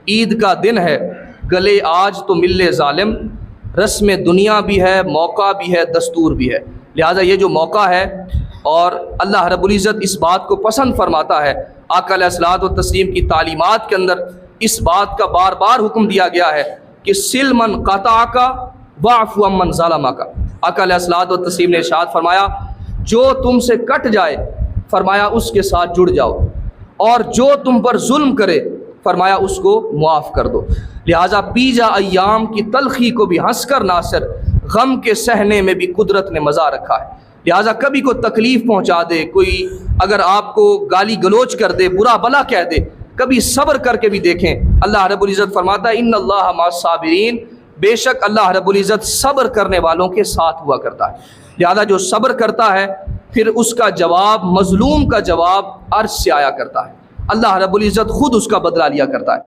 ईद का दिन है, गले आज तो मिले ज़ालिम, रस्म दुनिया भी है, मौका भी है, दस्तूर भी है। लिहाजा ये जो मौका है और अल्लाह रब्बुल इज़्ज़त इस बात को पसंद फरमाता है। आका अलैहिस्सलातु व तस्लीम की तालीमात के अंदर इस बात का बार बार हुक्म दिया गया है कि सिल मन क़ताअका वाफ़ु अम्मन ज़लमका। आका अलैहिस्सलातु व तस्लीम ने इरशाद फरमाया, जो तुमसे कट जाए फरमाया उसके साथ जुड़ जाओ, और जो तुम पर जुल्म करे फरमाया उसको मुआफ़ कर दो। लिहाजा पीजा अय्याम की तलखी को भी हंस कर नासर, गम के सहने में भी कुदरत ने मज़ा रखा है। लिहाजा कभी कोई तकलीफ़ पहुँचा दे, कोई अगर आपको गाली गलोच कर दे, बुरा भला कह दे, कभी सब्र करके भी देखें। अल्लाह रब्बुल इज़्ज़त फरमाता है इन्नल्लाह मअस-साबिरीन, बेशक अल्लाह रब्बुल इज़्ज़त सब्र करने वालों के साथ हुआ करता है। लिहाजा जो सब्र करता है फिर उसका जवाब, मज़लूम का जवाब अर्श से आया करता है। अल्लाह रब्बुल इज़्ज़त खुद उसका बदला लिया करता है।